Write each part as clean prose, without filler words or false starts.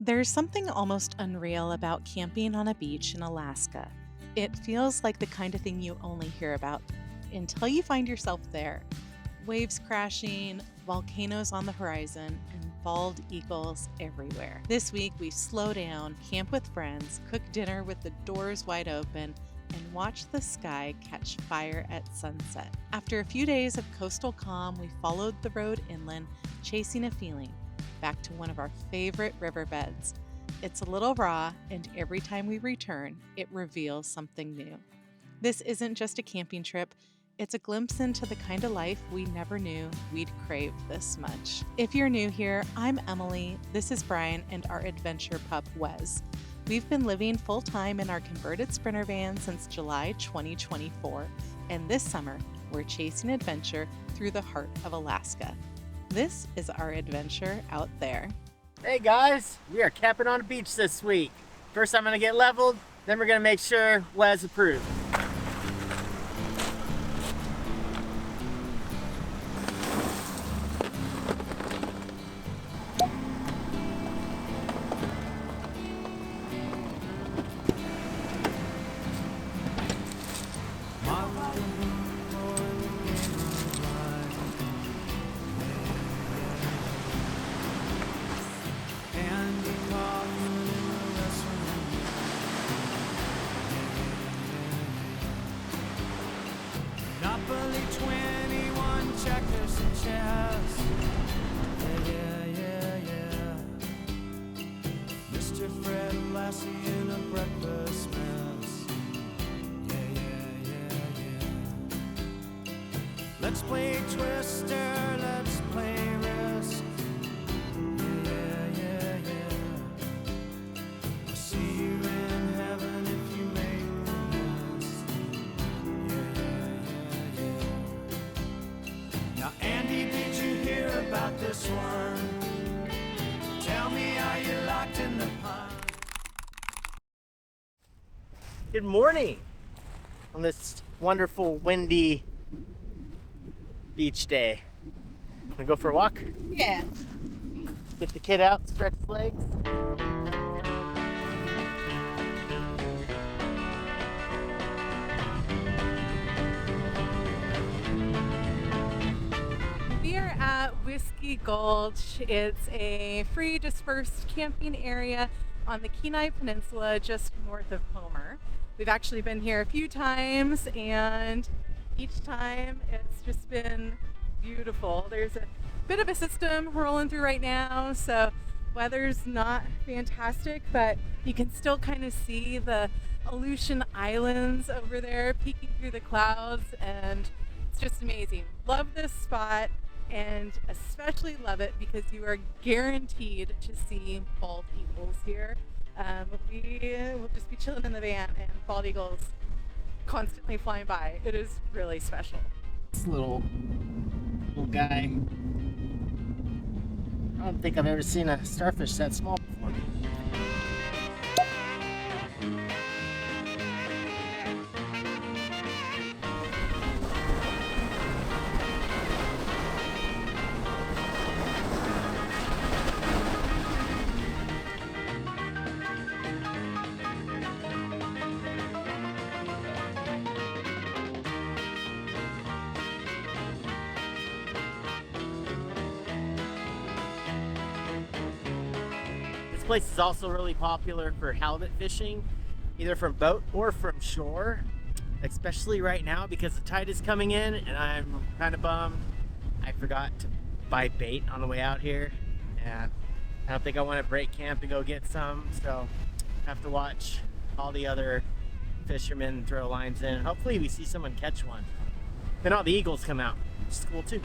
There's something almost unreal about camping on a beach in Alaska. It feels like the kind of thing you only hear about until you find yourself there. Waves crashing, volcanoes on the horizon, and bald eagles everywhere. This week, we slow down, camp with friends, cook dinner with the doors wide open, and watch the sky catch fire at sunset. After a few days of coastal calm, we followed the road inland, chasing a feeling back to one of our favorite riverbeds. It's a little raw, and every time we return, it reveals something new. This isn't just a camping trip, it's a glimpse into the kind of life we never knew we'd crave this much. If you're new here, I'm Emily, this is Brian, and our adventure pup, Wes. We've been living full time in our converted Sprinter van since July 2024, and this summer, we're chasing adventure through the heart of Alaska. This is our adventure out there. Hey guys, we are camping on a beach this week. First I'm gonna get leveled, then we're gonna make sure Wes approved. Monopoly 21 checkers and chess. Yeah. Mr. Fred Lassie in a breakfast mess. Yeah. Let's play Twister, let's play Risk. Yeah. I'll see you in heaven if you make the list. Now, Andy, did you hear about this one? Tell me, are you locked in the pond? Good morning on this wonderful windy beach day. Wanna go for a walk? Yeah. Get the kid out, stretch his legs. We are at Whiskey Gulch. It's a free dispersed camping area on the Kenai Peninsula just north of Homer. We've actually been here a few times, and each time it's just been beautiful. There's a bit of a system rolling through right now, so weather's not fantastic, but you can still kind of see the Aleutian Islands over there peeking through the clouds, and it's just amazing. Love this spot, and especially love it because you are guaranteed to see bald eagles here. We will just be chilling in the van and bald eagles constantly flying by. It is really special. This little guy. I don't think I've ever seen a starfish that small before. This place is also really popular for halibut fishing, either from boat or from shore, especially right now because the tide is coming in and I'm kind of bummed. I forgot to buy bait on the way out here, and I don't think I want to break camp and go get some, so I have to watch all the other fishermen throw lines in. Hopefully we see someone catch one. Then all the eagles come out, which is cool too.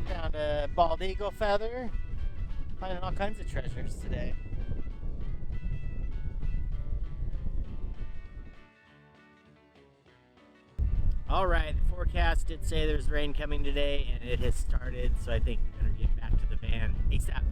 Found a bald eagle feather. Finding all kinds of treasures today. All right, the forecast did say there's rain coming today, and it has started, so I think we better get back to the van ASAP.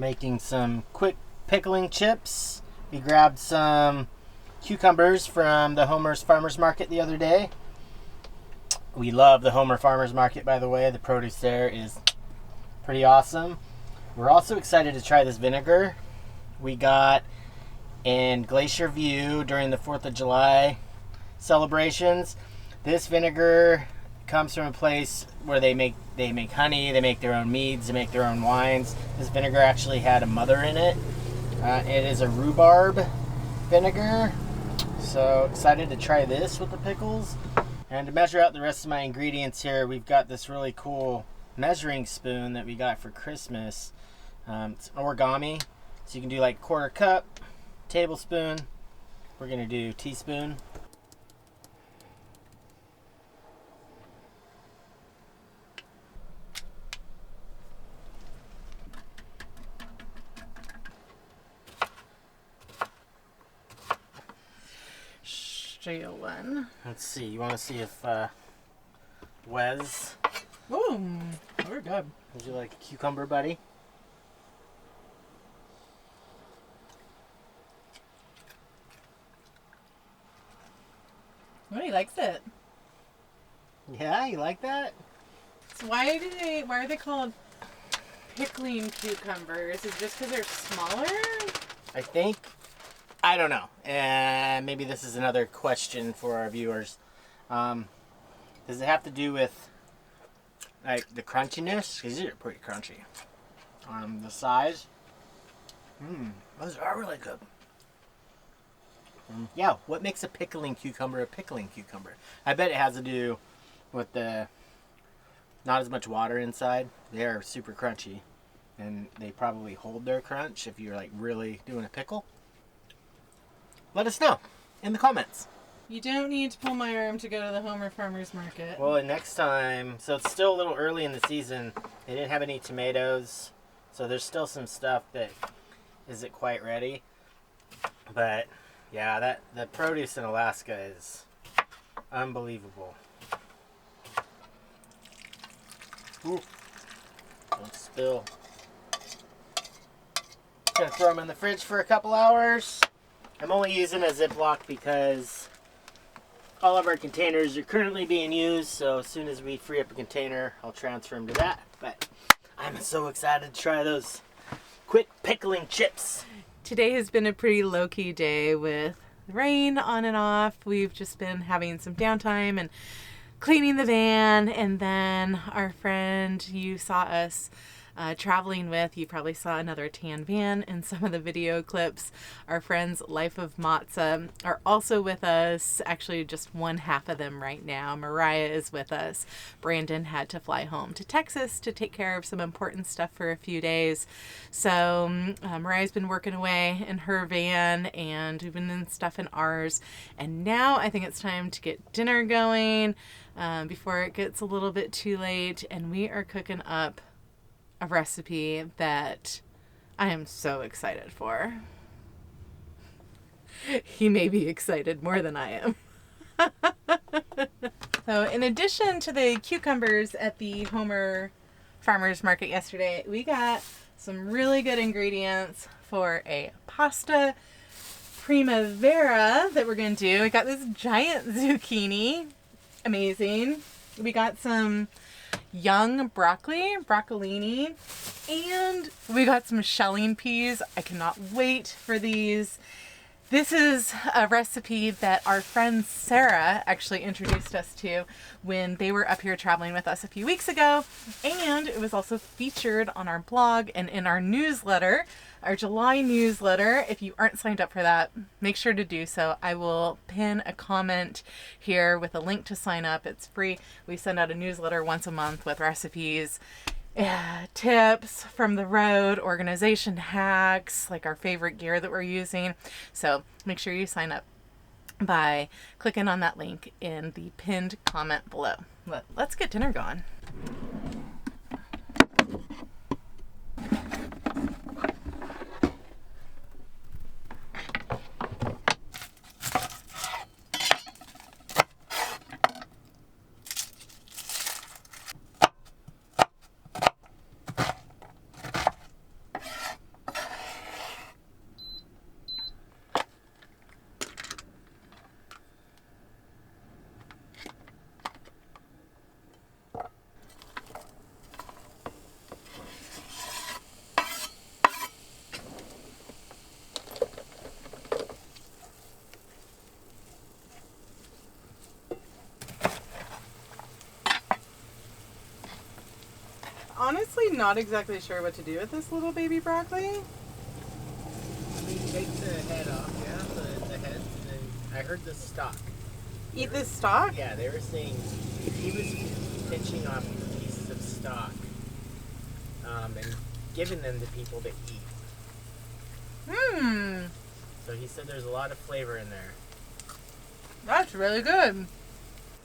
Making some quick pickling chips. We grabbed some cucumbers from the Homer's Farmers Market the other day. We love the Homer Farmers Market, by the way. The produce there is pretty awesome. We're also excited to try this vinegar we got in Glacier View during the 4th of July celebrations. This vinegar comes from a place where they make honey, they make their own meads, they make their own wines. This vinegar actually had a mother in it. It is a rhubarb vinegar. So excited to try this with the pickles. And to measure out the rest of my ingredients here, we've got this really cool measuring spoon that we got for Christmas. It's origami, so you can do like 1/4 cup, tablespoon. We're gonna do teaspoon. One. Let's see. You want to see if Wes? Ooh, we're good. Would you like a cucumber, buddy? Oh, he likes it. Yeah, you like that? So why are they called pickling cucumbers? Is it just because they're smaller? I think. I don't know. And maybe this is another question for our viewers. Does it have to do with like the crunchiness? Because these are pretty crunchy. The size. Those are really good. Yeah, what makes a pickling cucumber a pickling cucumber? I bet it has to do with the not as much water inside. They're super crunchy, and they probably hold their crunch if you're like really doing a pickle. Let us know in the comments. You don't need to pull my arm to go to the Homer Farmers Market. Well, and next time, so it's still a little early in the season. They didn't have any tomatoes, so there's still some stuff that isn't quite ready. But yeah, the produce in Alaska is unbelievable. Ooh, don't spill. Gonna throw them in the fridge for a couple hours. I'm only using a Ziploc because all of our containers are currently being used, so as soon as we free up a container, I'll transfer them to that. But I'm so excited to try those quick pickling chips. Today has been a pretty low-key day with rain on and off. We've just been having some downtime and cleaning the van, and then our friend you saw us traveling with, you probably saw another tan van in some of the video clips. Our friends Life of Matza are also with us. Actually, just one half of them right now. Mariah is with us. Brandon had to fly home to Texas to take care of some important stuff for a few days. So Mariah's been working away in her van, and we've been doing stuff in ours. And now I think it's time to get dinner going before it gets a little bit too late. And we are cooking up a recipe that I am so excited for. He may be excited more than I am. So in addition to the cucumbers at the Homer Farmers Market yesterday, we got some really good ingredients for a pasta Primavera that we're going to do. We got this giant zucchini. Amazing. We got some young broccolini, and we got some shelling peas. I cannot wait for these. This is a recipe that our friend Sarah actually introduced us to when they were up here traveling with us a few weeks ago, and it was also featured on our blog and in our newsletter, our July newsletter. If you aren't signed up for that, make sure to do so. I will pin a comment here with a link to sign up. It's free. We send out a newsletter once a month with recipes, tips from the road, organization hacks, like our favorite gear that we're using. So make sure you sign up by clicking on that link in the pinned comment below. Let's get dinner going. honestly not exactly sure what to do with this little baby broccoli. You take the head off, yeah, the head, and then I heard the stalk. Eat this stalk? Yeah, they were saying he was pinching off pieces of stalk and giving them to people to eat. So he said there's a lot of flavor in there. That's really good.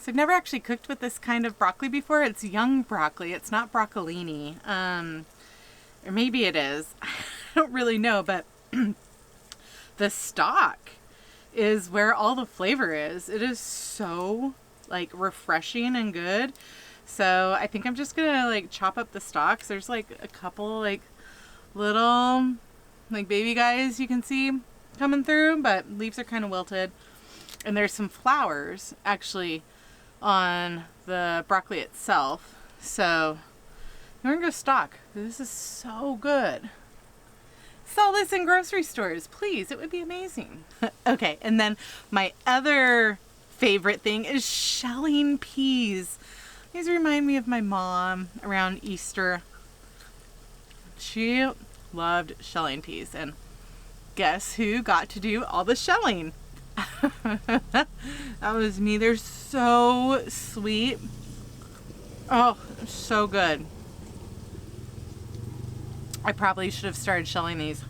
So I've never actually cooked with this kind of broccoli before. It's young broccoli. It's not broccolini. Or maybe it is. I don't really know, but the stalk is where all the flavor is. It is so like refreshing and good. So I think I'm just gonna like chop up the stalks. There's like a couple like little like baby guys you can see coming through, but leaves are kind of wilted. And there's some flowers actually on the broccoli itself. So we're gonna go stock. This is so good. Sell this in grocery stores, please. It would be amazing. Okay, and then my other favorite thing is shelling peas. These remind me of my mom around Easter. She loved shelling peas, and guess who got to do all the shelling? That was me. They're so sweet. Oh, so good. I probably should have started shelling these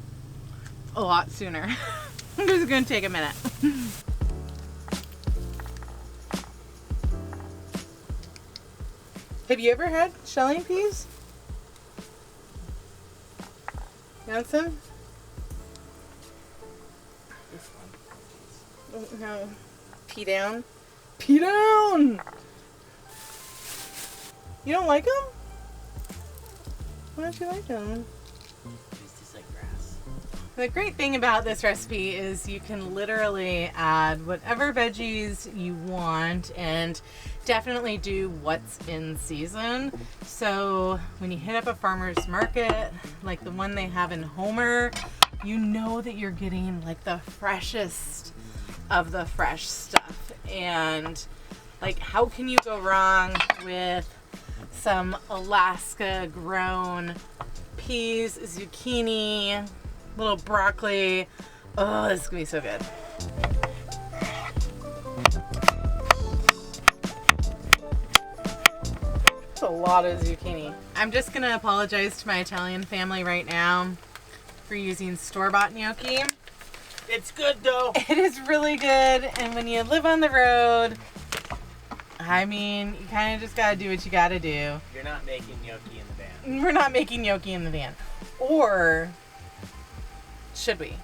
a lot sooner. This is going to take a minute. Have you ever had shelling peas? You want some? This one. Oh, no. Pea down? Pea down! You don't like them? Why don't you like them? It's just like grass. The great thing about this recipe is you can literally add whatever veggies you want and definitely do what's in season. So when you hit up a farmer's market, like the one they have in Homer, you know that you're getting like the freshest of the fresh stuff. And like, how can you go wrong with some Alaska grown peas, zucchini, little broccoli? Oh, this is gonna be so good. That's a lot of zucchini. I'm just gonna apologize to my Italian family right now for using store-bought gnocchi. It's good though. It is really good, and when you live on the road, I mean, you kind of just gotta do what you gotta do. You're not making gnocchi in the van. We're not making gnocchi in the van. Or should we?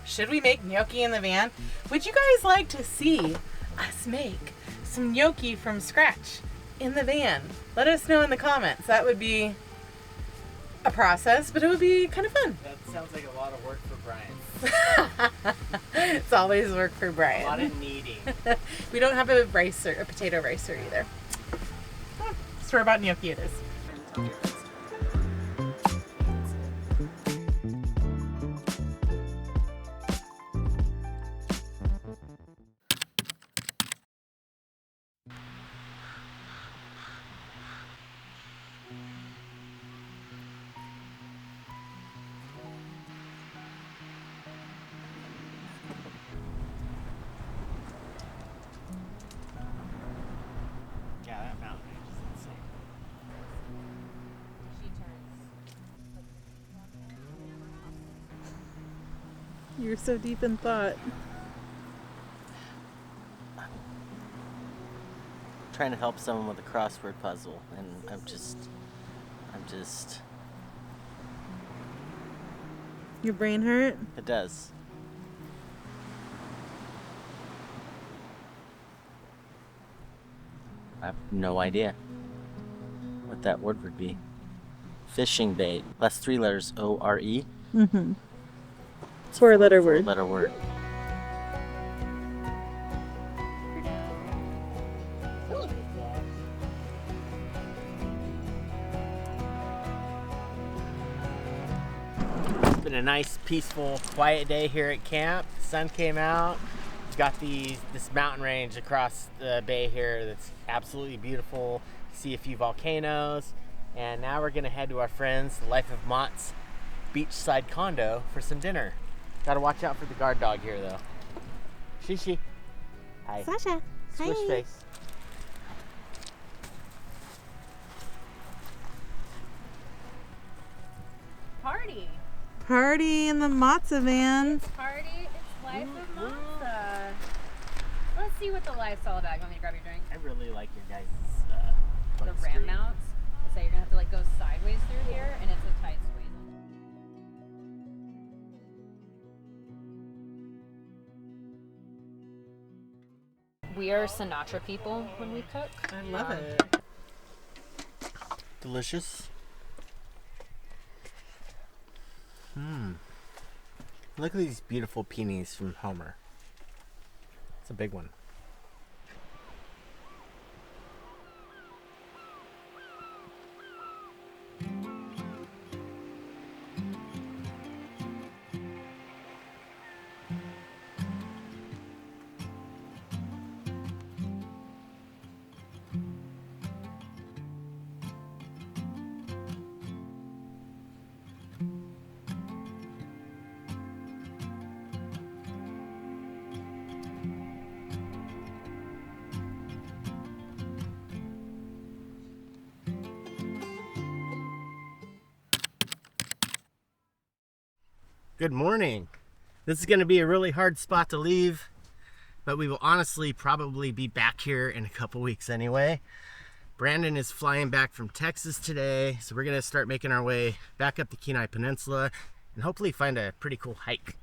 Should we make gnocchi in the van? Would you guys like to see us make some gnocchi from scratch in the van? Let us know in the comments. That would be a process, but it would be kind of fun. That sounds like a lot of work for Brian. It's always work for Brian. A lot of kneading. We don't have a potato ricer either. Store-bought gnocchi it is. Yeah, that mountain range is insane. You're so deep in thought. Trying to help someone with a crossword puzzle, and I'm just Your brain hurt? it does. I have no idea what that word would be. Fishing bait. Plus 3 letters, O-R-E. Mm-hmm. 4-letter word. Letter word. It's been a nice, peaceful, quiet day here at camp. The sun came out. We've got this mountain range across the bay here that's absolutely beautiful. See a few volcanoes. And now we're gonna head to our friends, Life of Mott's beachside condo for some dinner. Gotta watch out for the guard dog here though. Shishi. Hi. Sasha. Swish Hi. face. Party. Party in the matzo van. Party. It's Life of Matza. Let's see what the life's all about. You want me to grab your drink? I really like your guys' The ram mounts. So you're gonna have to like go sideways through here, and it's a tight squeeze. We are Sinatra people when we cook. I love it. Delicious. Look at these beautiful peonies from Homer. It's a big one. Good morning. This is going to be a really hard spot to leave, but we will honestly probably be back here in a couple weeks anyway. Brandon is flying back from Texas today, so we're going to start making our way back up the Kenai Peninsula and hopefully find a pretty cool hike.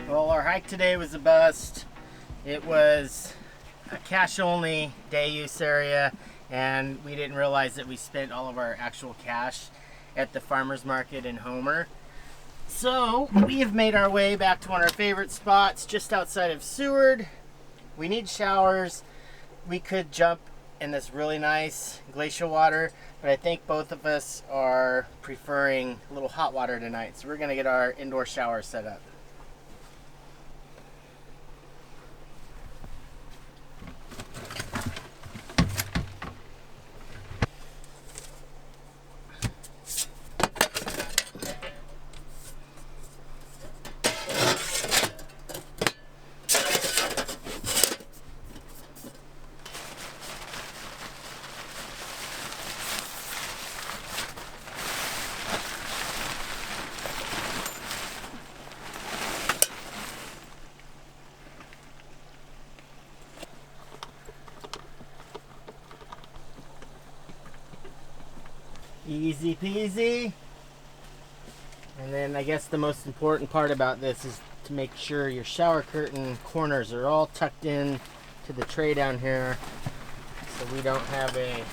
Well, our hike today was a bust. It was a cash-only day use area, and we didn't realize that we spent all of our actual cash at the farmer's market in Homer. So we have made our way back to one of our favorite spots just outside of Seward. We need showers. We could jump in this really nice glacial water, but I think both of us are preferring a little hot water tonight. So we're gonna get our indoor shower set up. Easy peasy. And then I guess the most important part about this is to make sure your shower curtain corners are all tucked in to the tray down here so we don't have a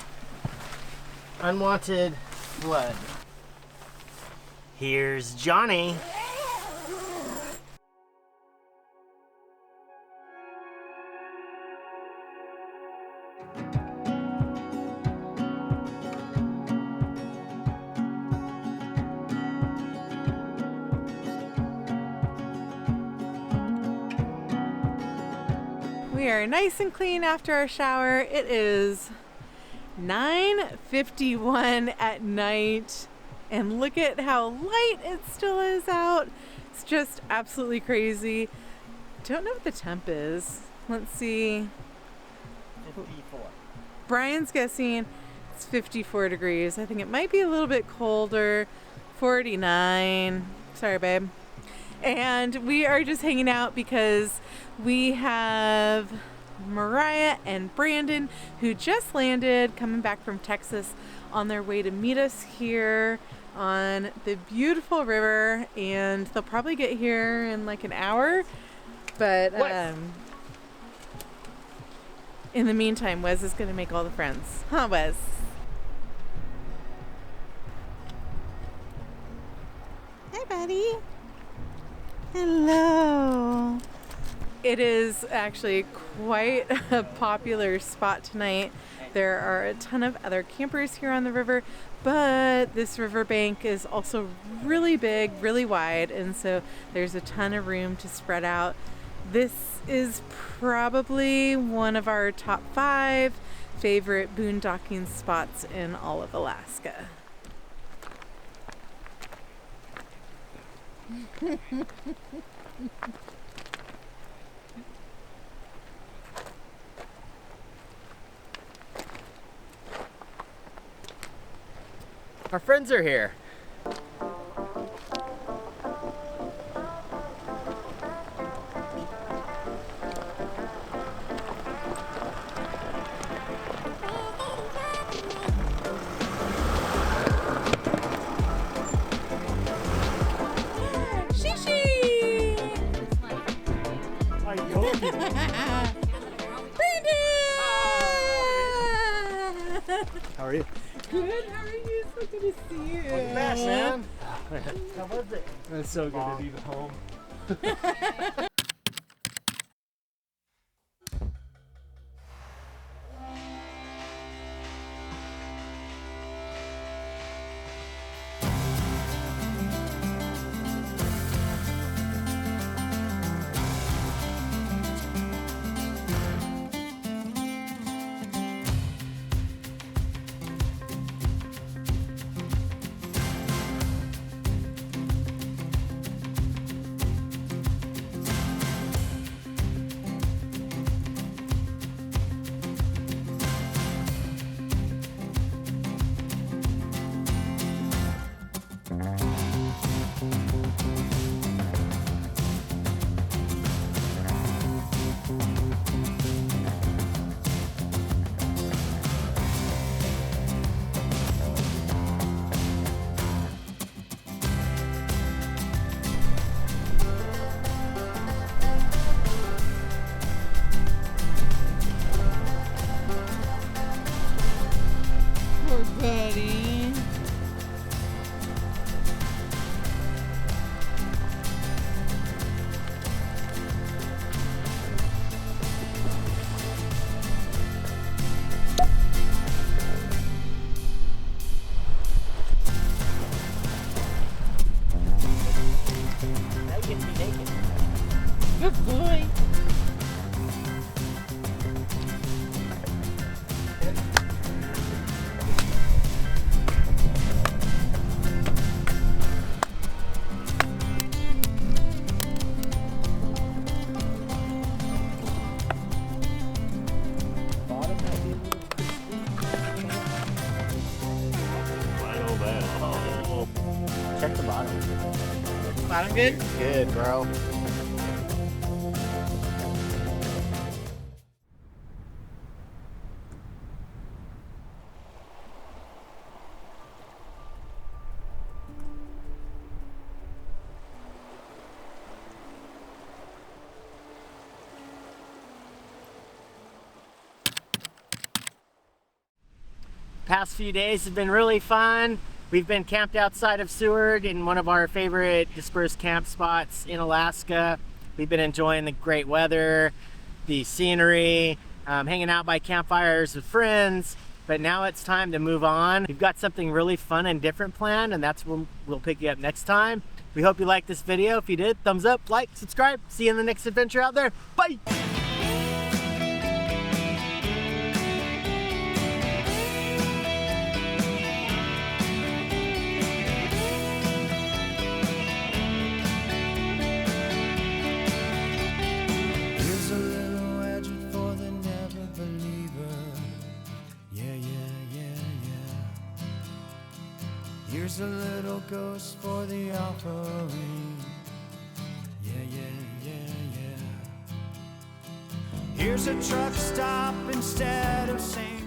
unwanted flood. Here's Johnny. We are nice and clean after our shower. It is 9:51 at night, and look at how light it still is out. It's just absolutely crazy. Don't know what the temp is. Let's see. 54. Brian's guessing it's 54 degrees. I think it might be a little bit colder. 49. Sorry, babe. And we are just hanging out because we have Mariah and Brandon, who just landed, coming back from Texas, on their way to meet us here on the beautiful river, and they'll probably get here in like an hour. But in the meantime, Wes is going to make all the friends. Huh, Wes? Hi, buddy. Hello. It is actually quite a popular spot tonight. There are a ton of other campers here on the river, but this riverbank is also really big, really wide, and so there's a ton of room to spread out. This is probably one of our top 5 favorite boondocking spots in all of Alaska. Our friends are here. How are you? Good, how are you? So good to see you. Welcome back, man. How was it? It's so good to be home. Poor buddy. That gets me naked. Good boy. Bottom might be a little Check the bottom. Bottom good? Good, bro. Past few days have been really fun. We've been camped outside of Seward in one of our favorite dispersed camp spots in Alaska. We've been enjoying the great weather, the scenery, hanging out by campfires with friends, but now it's time to move on. We've got something really fun and different planned, and that's when we'll pick you up next time. We hope you liked this video. If you did, thumbs up, like, subscribe. See you in the next adventure out there. Bye! Here's a little edge for the never believer. Yeah, yeah, yeah, yeah. Here's a little ghost for the offering. Yeah, yeah, yeah, yeah. Here's a truck stop instead of St.